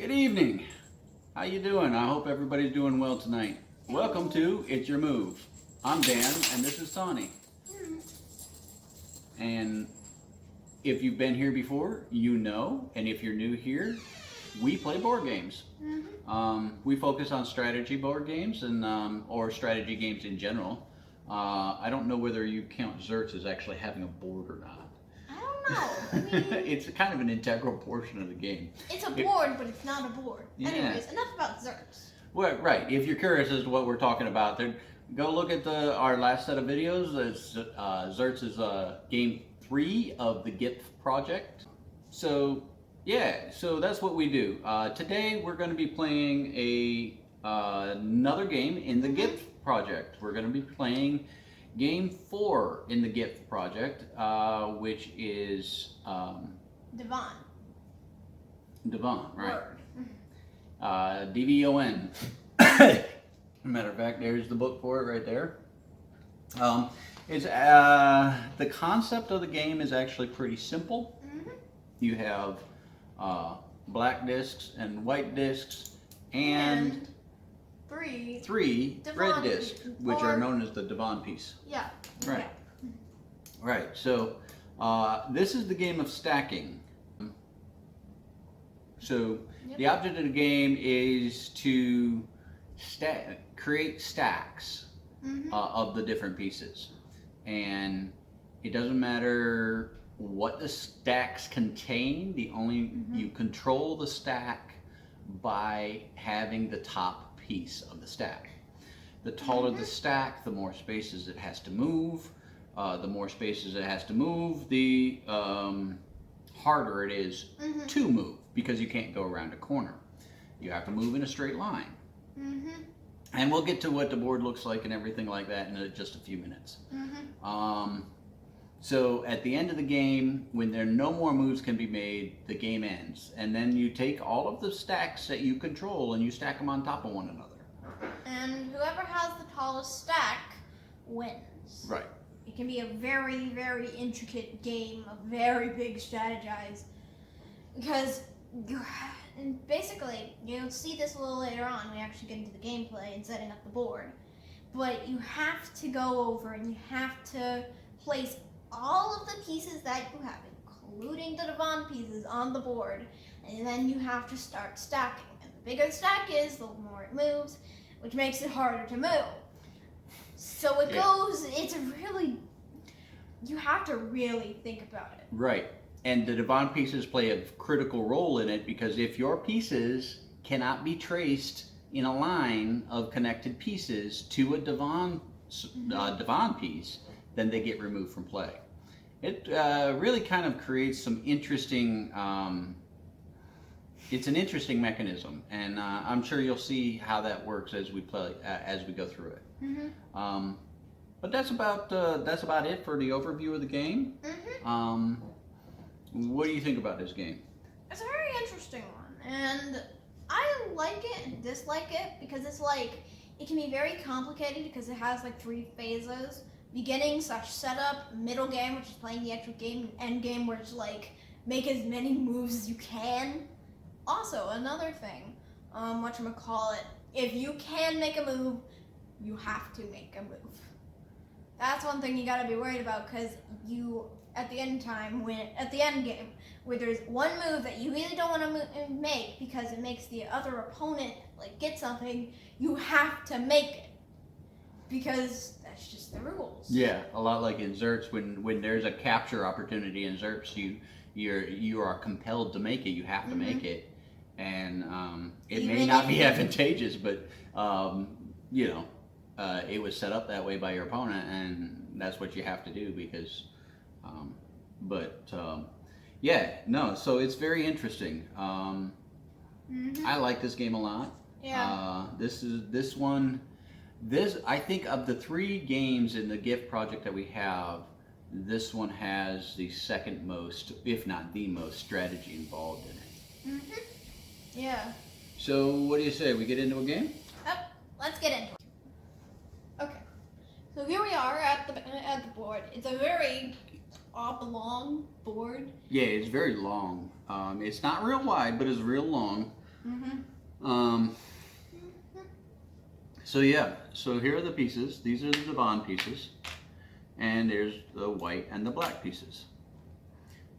Good evening. How you doing? I hope everybody's doing well tonight. Welcome to It's Your Move. I'm Dan, and this is Sonny. And if you've been here before, you know, and if you're new here, we play board games. We focus on strategy board games and or strategy games in general. I don't know whether you count Zerts as actually having a board or not. I mean, It's kind of an integral portion of the game. it's a board, but it's not a board. Yeah. Anyways, enough about Zerts. Well, right. If you're curious as to what we're talking about, then go look at our last set of videos. Zerts is game 3 of the GIPF project. So, yeah, so that's what we do. Today we're going to be playing another game in the GIPF project. We're going to be playing game 4 in the GIPF project, which is DVONN. DVONN, right? Word. DVONN. Matter of fact, there's the book for it right there. The concept of the game is actually pretty simple. You have black discs and white discs and three red discs, which are known as the DVONN piece. Yeah. Right. Yeah. Right. So this is the game of stacking. So the object of the game is to create stacks of the different pieces, and it doesn't matter what the stacks contain. You control the stack by having the top piece of the stack. The taller the stack, the more spaces it has to move. The more spaces it has to move, the harder it is to move, because you can't go around a corner. You have to move in a straight line. And we'll get to what the board looks like and everything like that in just a few minutes. So at the end of the game, when no more moves can be made, the game ends. And then you take all of the stacks that you control and you stack them on top of one another. And whoever has the tallest stack wins. Right. It can be a very, very intricate game, a very big strategize, because and basically, you'll see this a little later on. We actually get into the gameplay and setting up the board. But you have to go over and you have to place all of the pieces that you have, including the DVONN pieces, on the board. And then you have to start stacking. And the bigger the stack is, the more it moves, which makes it harder to move. So it goes, it's really, you have to really think about it. Right. And the DVONN pieces play a critical role in it, because if your pieces cannot be traced in a line of connected pieces to a DVONN piece, then they get removed from play. It really kind of creates some interesting, it's an interesting mechanism, and I'm sure you'll see how that works as we play, as we go through it. But that's about it for the overview of the game. What do you think about this game? It's a very interesting one, and I like it and dislike it, because it's like, it can be very complicated because it has like 3 phases: beginning / setup, middle game, which is playing the actual game, and end game, where it's like, make as many moves as you can. Also, another thing, whatchamacallit, if you can make a move, you have to make a move. That's one thing you gotta be worried about, because you, at the end game, where there's one move that you really don't want to make because it makes the other opponent like get something, you have to make it, because that's just the rules. Yeah, a lot like in Zerts, when there's a capture opportunity in Zerts, you are compelled to make it. You have to make it, and it may not be advantageous, but you know, it was set up that way by your opponent, and that's what you have to do, because yeah, no, so it's very interesting. I like this game a lot. Yeah. I think of the 3 games in the GIPF project that we have, this one has the second most, if not the most, strategy involved in it. Yeah. So what do you say? We get into a game? Yep. Let's get into it. Okay. So here we are at the board. It's a very oblong board. Yeah, it's very long. It's not real wide, but it's real long. So yeah, so here are the pieces. These are the DVONN pieces. And there's the white and the black pieces.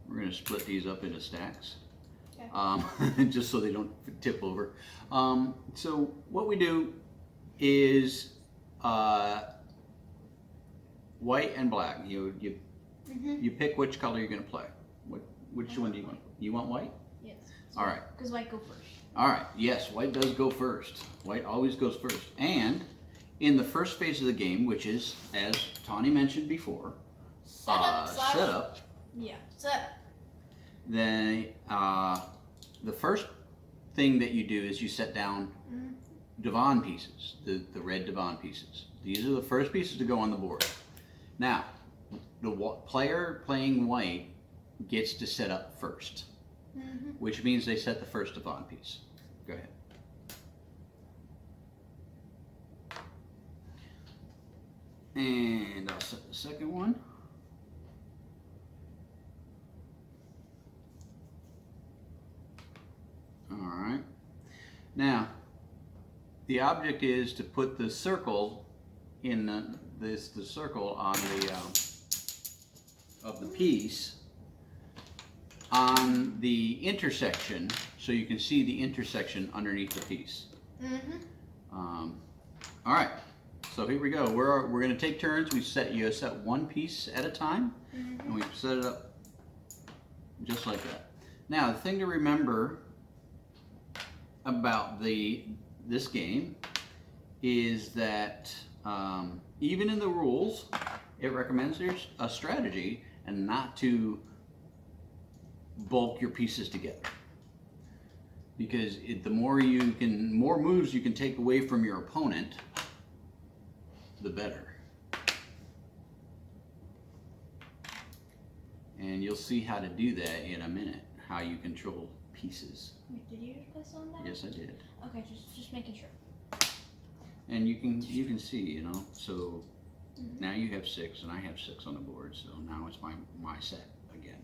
We're going to split these up into stacks. Okay. Just so they don't tip over. So what we do is white and black. You pick which color you're going to play. Which one do you want? You want white? Yes. All right. Because white go first. All right. Yes, white does go first. White always goes first. And in the first phase of the game, which is, as Tawny mentioned before, setup. Yeah, setup. Then the first thing that you do is you set down DVONN pieces, the red DVONN pieces. These are the first pieces to go on the board. Now, the player playing white gets to set up first, which means they set the first DVONN piece. Go ahead. And I'll set the second one. All right. Now, the object is to put the circle in the circle on the of the piece on the intersection, so you can see the intersection underneath the piece. All right. So here we go. We're going to take turns. You set one piece at a time, and we set it up just like that. Now, the thing to remember about this game is that even in the rules, it recommends there's a strategy and not to bulk your pieces together, because the more moves you can take away from your opponent, the better. And you'll see how to do that in a minute, how you control pieces. Wait, did you just place on that? Yes, I did. Okay, just making sure. And you can see, you know, so now you have 6 and I have 6 on the board, so now it's my set again.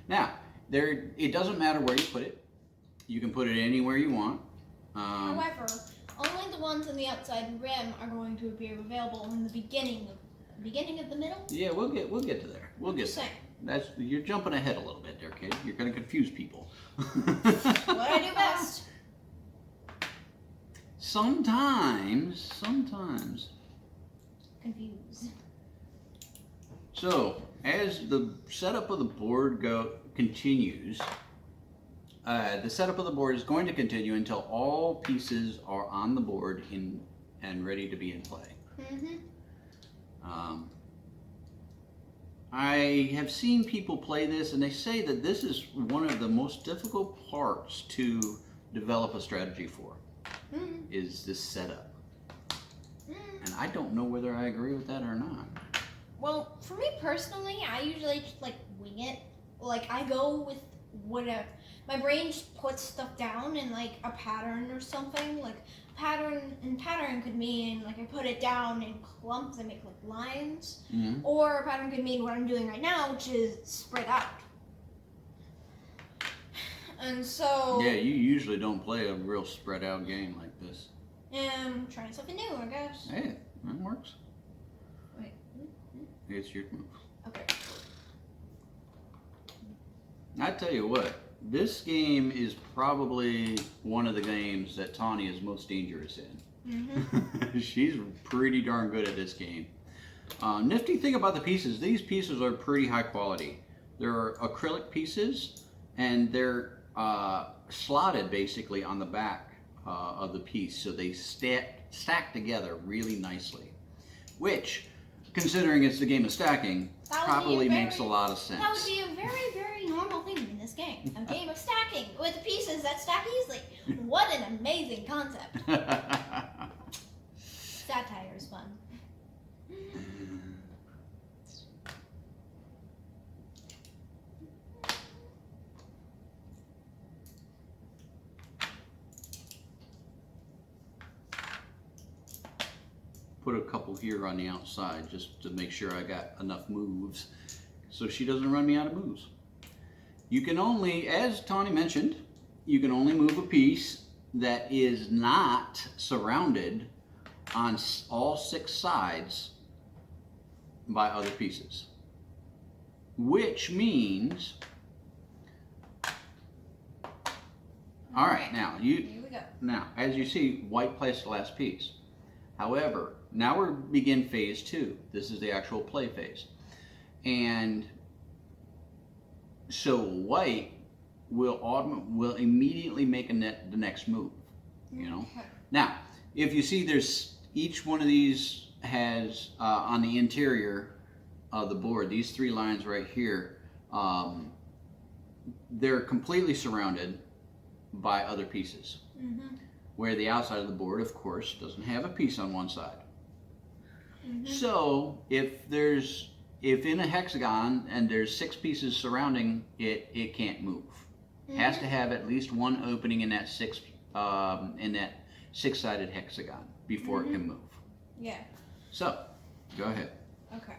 Now, it doesn't matter where you put it. You can put it anywhere you want. However, only the ones on the outside rim are going to be available in the beginning of the middle. Yeah, we'll get to there. We'll get there. You're jumping ahead a little bit there, kid. You're going to confuse people. What I do best. Sometimes. Confuse. So, as the setup of the board continues, the setup of the board is going to continue until all pieces are on the board and ready to be in play. I have seen people play this, and they say that this is one of the most difficult parts to develop a strategy for, is this setup. And I don't know whether I agree with that or not. Well, for me personally, I usually just wing it. Like, I go with whatever. My brain just puts stuff down in a pattern or something. Like, pattern could mean I put it down in clumps and make lines. Or a pattern could mean what I'm doing right now, which is spread out. And so... Yeah, you usually don't play a real spread out game like this. Trying something new, I guess. Hey, that works. Wait. It's your move. Okay. I tell you what, this game is probably one of the games that Tawny is most dangerous in. She's pretty darn good at this game. Nifty thing about the pieces, these pieces are pretty high quality. They're acrylic pieces, and they're slotted basically on the back of the piece, so they stack together really nicely, which, considering it's the game of stacking, probably makes a lot of sense. That would be a very, very normal thing in this game. A game of stacking with pieces that stack easily. What an amazing concept. Satire is fun. Put a couple here on the outside just to make sure I got enough moves so she doesn't run me out of moves. You can only, as Tawny mentioned, you can only move a piece that is not surrounded on all 6 sides by other pieces. Which means, all right, now Here we go. now as you see, white placed the last piece. However, now we begin phase 2. This is the actual play phase, and so white will immediately make the next move. You know. Okay. Now, if you see, there's each one of these has on the interior of the board, these 3 lines right here, they're completely surrounded by other pieces. Where the outside of the board, of course, doesn't have a piece on one side. So if in a hexagon and there's 6 pieces surrounding it, it can't move. It has to have at least one opening in that 6-sided hexagon before it can move. Yeah. So, go ahead. Okay.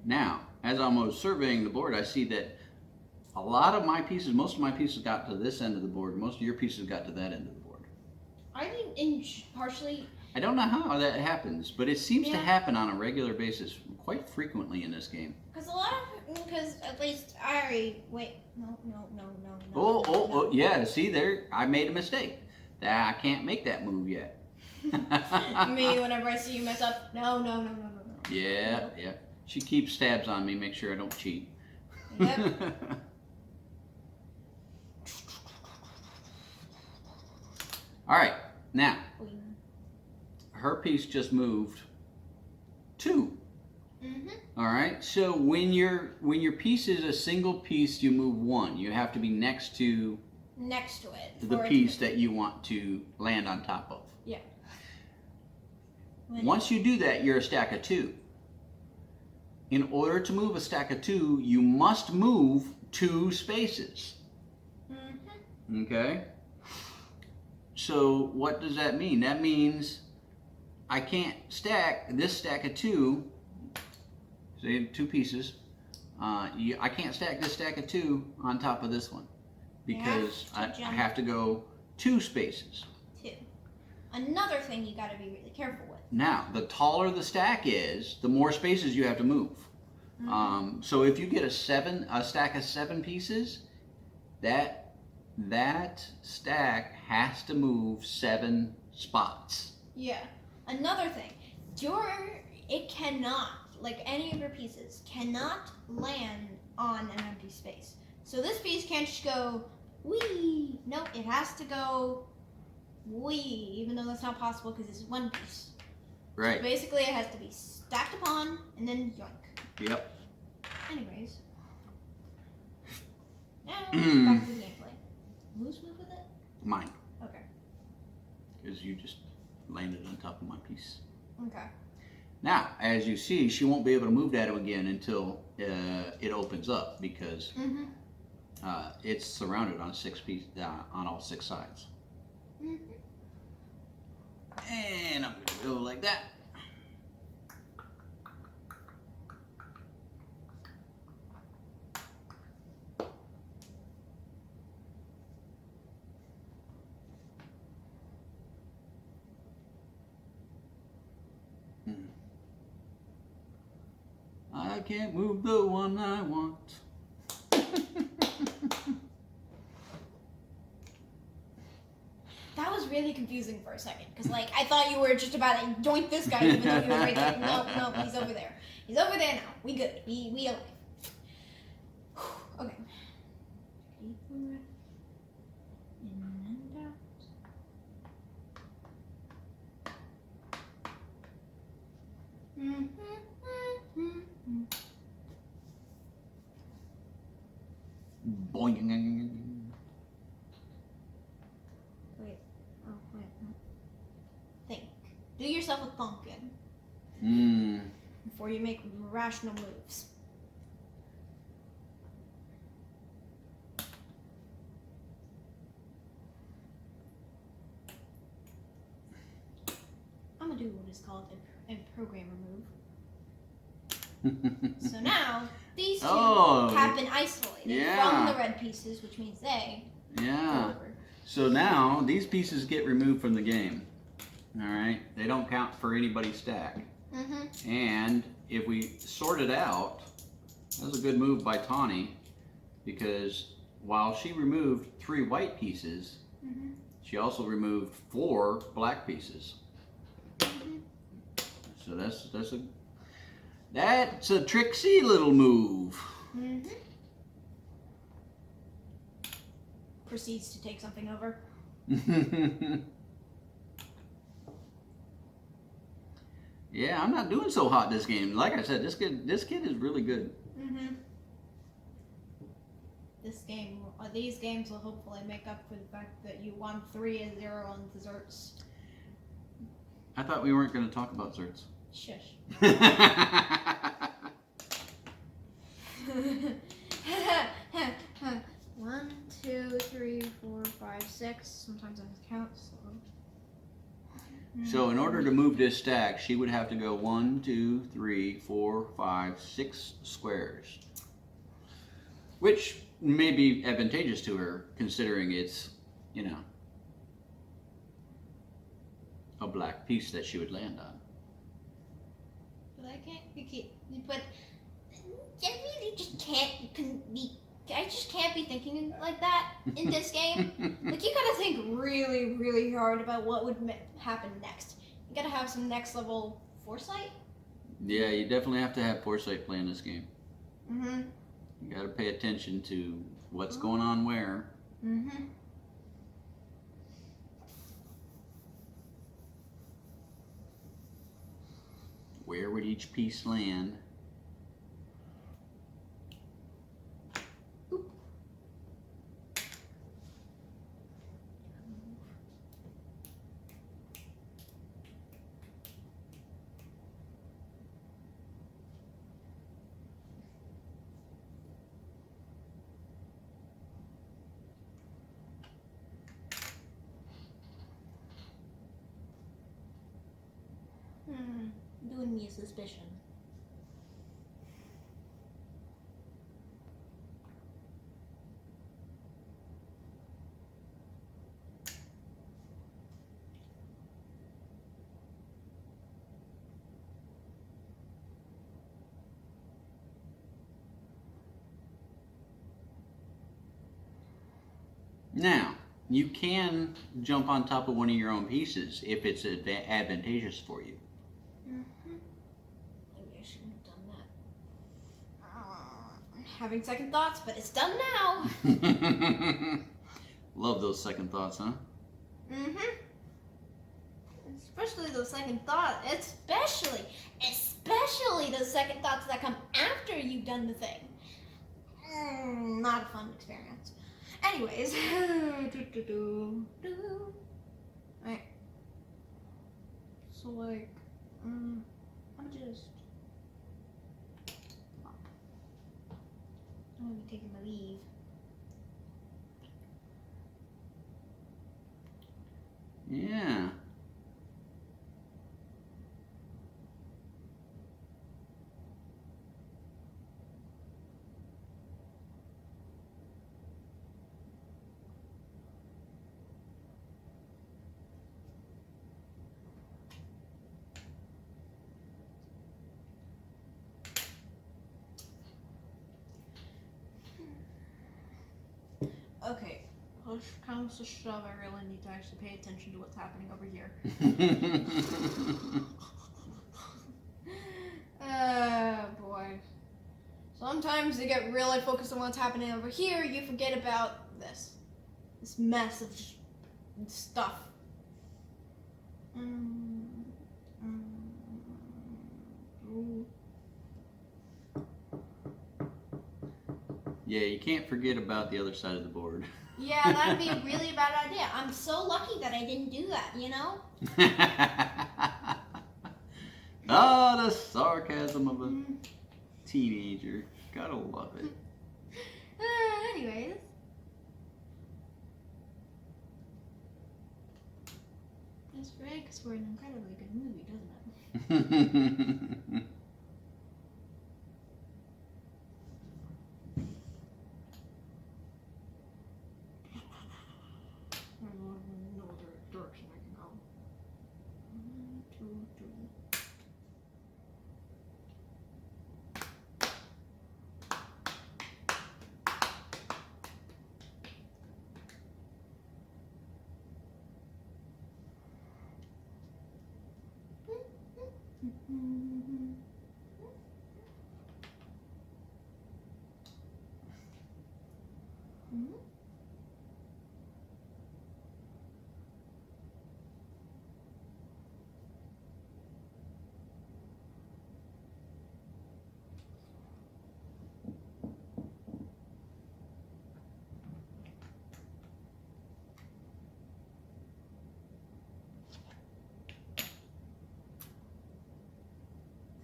Now, as I was surveying the board, I see that a lot of my pieces, most of my pieces got to this end of the board. Most of your pieces got to that end of the board. I think partially. I don't know how that happens, but it seems to happen on a regular basis quite frequently in this game. Because at least no. Oh, yeah, see there, I made a mistake. I can't make that move yet. Me, whenever I see you mess up, no. Yeah. She keeps tabs on me, make sure I don't cheat. Yep. All right, now, her piece just moved 2. All right, so when your piece is a single piece, you move 1. You have to be next to it. the piece that you want to land on top of. Yeah. Once you do that, you're a stack of 2. In order to move a stack of 2, you must move 2 spaces. Okay? So what does that mean? That means I can't stack this stack of 2, say 2 pieces, I can't stack this stack of 2 on top of this one because I have to go 2 spaces. 2. Another thing you got to be really careful with. Now, the taller the stack is, the more spaces you have to move. So if you get a stack of 7 pieces, that stack has to move 7 spots. Yeah. Another thing, it cannot, like any of your pieces, cannot land on an empty space. So this piece can't just go wee. Nope, it has to go wee, even though that's not possible because it's one piece. Right. So basically, it has to be stacked upon and then yoink. Yep. Anyways. Now, back to the gameplay. Whose move with it? Mine. Okay. Because you just landed on top of my piece. Okay. Now, as you see, she won't be able to move that again until it opens up because it's surrounded on 6 pieces on all 6 sides. And I'm going to go like that. I can't move the one I want. That was really confusing for a second, because like I thought you were just about to joint this guy, even though he was right there. No, he's over there. He's over there now. We good. We alive. Okay. In and out. Boing. Wait. Think. Do yourself a thunkin'. Before you make rational moves. I'm gonna do what is called a programmer move. So now these two Oh, have been isolated from the red pieces, which means they yeah. go over. So now these pieces get removed from the game. All right, they don't count for anybody's stack. And if we sort it out, that was a good move by Tawny, because while she removed 3 white pieces, she also removed 4 black pieces. So that's a tricksy little move. Proceeds to take something over. Yeah, I'm not doing so hot this game. Like I said, this kid is really good. These games will hopefully make up for the fact that you won 3-0 on desserts. I thought we weren't going to talk about desserts. Shush. 1, 2, 3, 4, 5, 6. Sometimes I count slow. So in order to move this stack, she would have to go 1, 2, 3, 4, 5, 6 squares, which may be advantageous to her, considering it's, you know, a black piece that she would land on. But I really just can't be. I just can't be thinking like that in this game. Like, you gotta think really, really hard about what would happen next. You gotta have some next level foresight. Yeah, you definitely have to have foresight playing this game. You gotta pay attention to what's going on where. Where would each piece land? Doing me a suspicion. Now, you can jump on top of one of your own pieces if it's advantageous for you. Maybe I shouldn't have done that. I'm having second thoughts, but it's done now. Love those second thoughts, huh? Especially those second thoughts. Especially those second thoughts that come after you've done the thing. Not a fun experience. Anyways. Right. So, like, I'm just. I'm gonna be taking my leave. Yeah. Okay, push comes to shove, I really need to actually pay attention to what's happening over here. Boy. Sometimes you get really focused on what's happening over here, you forget about this. This mess of stuff. Yeah, you can't forget about the other side of the board. Yeah, that'd be a really bad idea. I'm so lucky that I didn't do that, you know? Oh, the sarcasm of a teenager. Gotta love it. Anyways. That's right, because we're an incredibly good movie, doesn't it?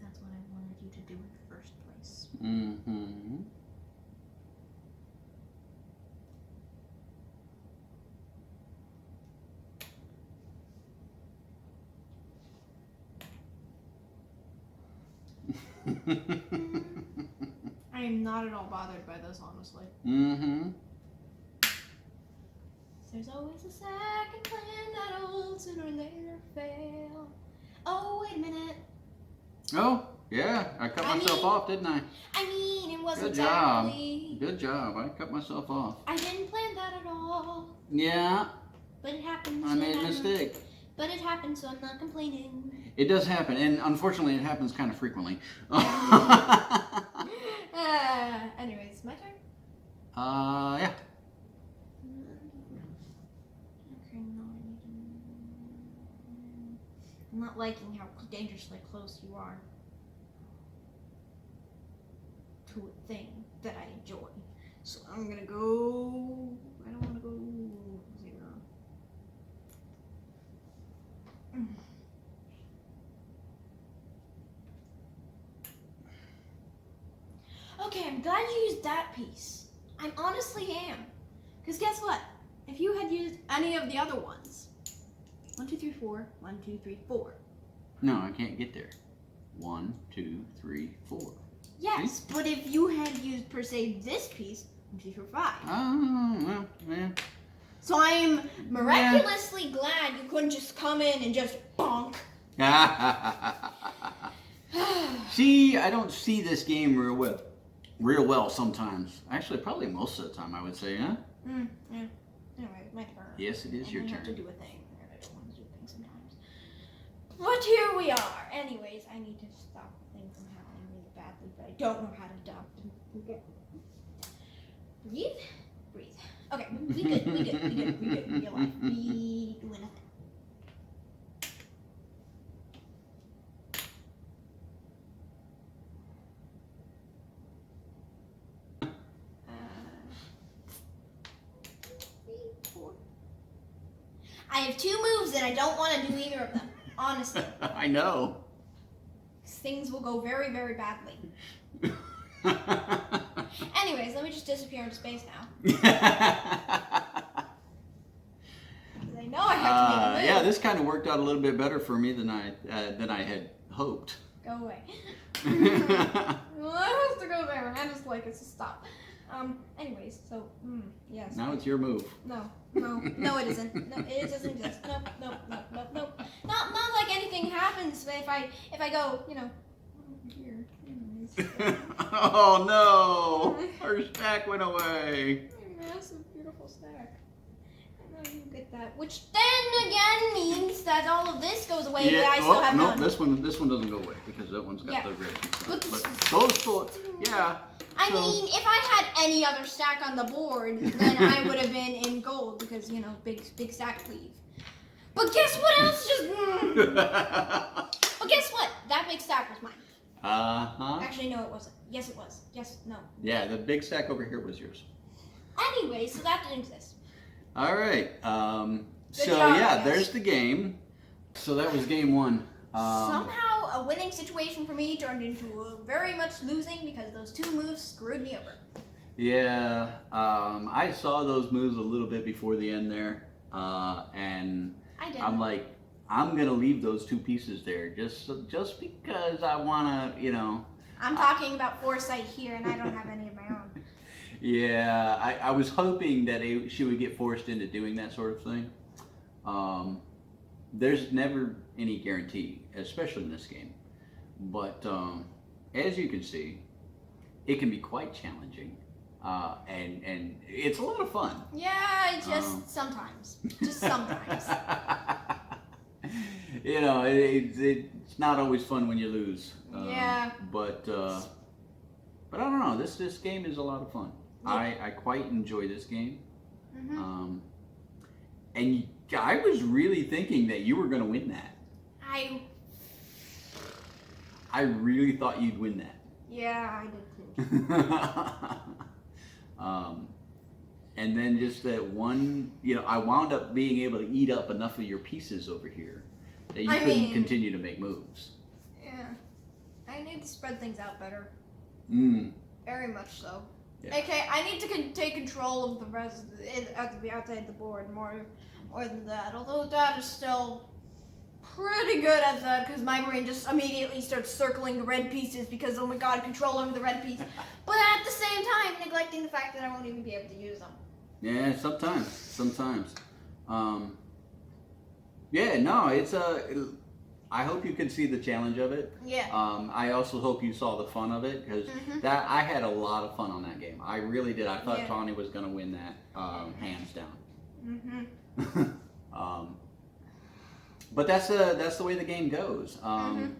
That's what I wanted you to do in the first place. Mm-hmm. I am not at all bothered by this, honestly. Mm-hmm. There's always a second plan that'll sooner or later fail. Oh, wait a minute. Oh, yeah. I cut myself off, didn't I? I mean, it wasn't Good job. exactly... Good job. I cut myself off. I didn't plan that at all. Yeah. But it happened. I made a mistake. But it happened, so I'm not complaining. It does happen, and unfortunately, it happens kind of frequently. Anyways, my turn? Yeah. Okay, no, I need to... I'm not liking how dangerously close you are to a thing that I enjoy. So I'm gonna go... I don't want to go 0. Okay, I'm glad you used that piece. I honestly am. Because guess what? If you had used any of the other ones, 1, 2, 3, 4, 1, 2, 3, 4. No, I can't get there. 1, 2, 3, 4. Yes, but if you had used, per se, this piece, 1, 2, 3, 4, 5. Oh, well, yeah. So I'm miraculously glad you couldn't just come in and just bonk. See, I don't see this game real well sometimes. Actually, probably most of the time, I would say, huh? Yeah. Anyway, my turn. Yes, it is your I turn. have to do a thing, and I don't want to do things sometimes. But here we are. Anyways, I need to stop things from happening really badly, but I don't know how to stop them. Breathe. Breathe. Okay, we good. We alive. We doing nothing. I have 2 moves and I don't want to do either of them, honestly. I know. Things will go very, very badly. Anyways, let me just disappear into space now. I know I have to make a move. Yeah, this kind of worked out a little bit better for me than I had hoped. Go away. Well, I have to go there, and I just like it to stop. Anyways, so, yes. Now it's your move. No, it isn't. No, it doesn't exist. Nope. Not like anything happens if I go, over here. Anyways. Oh no! Our stack went away. Massive, beautiful stack. I know you get that. Which then again means that all of this goes away, but I still have none. This one doesn't go away because that one's got the red. But those 4, yeah. I mean, if I had any other stack on the board, then I would have been in gold because, big stack cleave. But guess what else just... But guess what? That big stack was mine. Uh-huh. Actually, no, it wasn't. Yes, it was. Yes, no. Yeah, the big stack over here was yours. Anyway, so that didn't exist. All right. Good job, there's the game. So that was game 1. Somehow, a winning situation for me turned into a very much losing because those 2 moves screwed me over. Yeah, I saw those moves a little bit before the end there, and I did. I'm like, I'm gonna leave those 2 pieces there just because I wanna, I'm talking about foresight here, and I don't have any of my own. Yeah, I was hoping that she would get forced into doing that sort of thing. There's never any guarantee, especially in this game. But as you can see, it can be quite challenging, and it's a lot of fun. Yeah, it's just sometimes. Just sometimes. it's not always fun when you lose. Yeah. But I don't know. This game is a lot of fun. Yeah. I quite enjoy this game. Mm-hmm. And I was really thinking that you were going to win that. I really thought you'd win that. Yeah, I did too. And then just that one, I wound up being able to eat up enough of your pieces over here that you couldn't continue to make moves. Yeah. I need to spread things out better. Very much so. Yeah. Okay, I need to take control of the rest outside the board more than that. Although Dad is still pretty good at that because my brain just immediately starts circling the red pieces because, oh my god, control over the red piece. But at the same time, neglecting the fact that I won't even be able to use them. Yeah, sometimes. Yeah, no, it's I hope you can see the challenge of it. Yeah. I also hope you saw the fun of it because that I had a lot of fun on that game. I really did. I thought Tawny was going to win that hands down. But that's the way the game goes. And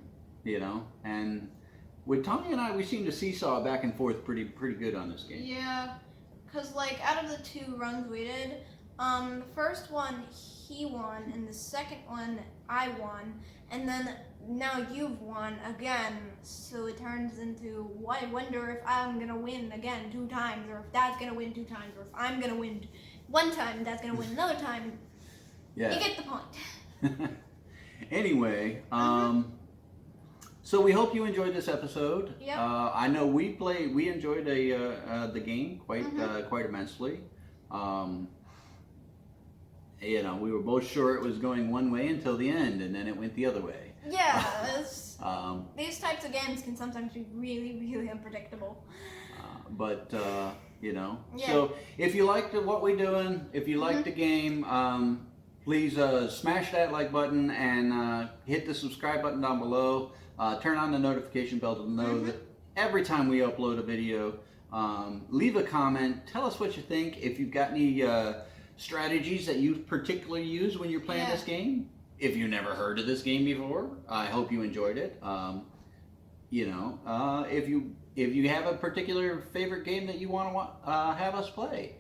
with Tawny and I, we seem to seesaw back and forth pretty good on this game. Yeah, because like out of the 2 runs we did, the first one he won, and the second one I won, and then now you've won again. So it turns into, I wonder if I'm gonna win again 2 times, or if Dad's gonna win 2 times, or if I'm gonna win 1 time, and Dad's gonna win another time. Yeah. You get the point. Anyway, so we hope you enjoyed this episode. Yep. I know we enjoyed the game quite immensely. We were both sure it was going one way until the end, and then it went the other way. Yeah, these types of games can sometimes be really, really unpredictable. Yeah. So if you liked what we're doing, if you liked the game, please smash that like button and hit the subscribe button down below. Turn on the notification bell to know that every time we upload a video. Leave a comment. Tell us what you think. If you've got any strategies that you particularly use when you're playing this game. If you never heard of this game before, I hope you enjoyed it. If you have a particular favorite game that you want to have us play,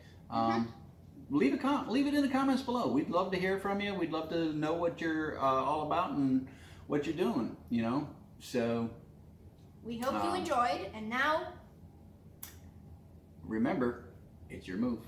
leave it in the comments below. We'd love to hear from you. We'd love to know what you're all about and what you're doing. So we hope you enjoyed, and now remember, it's your move.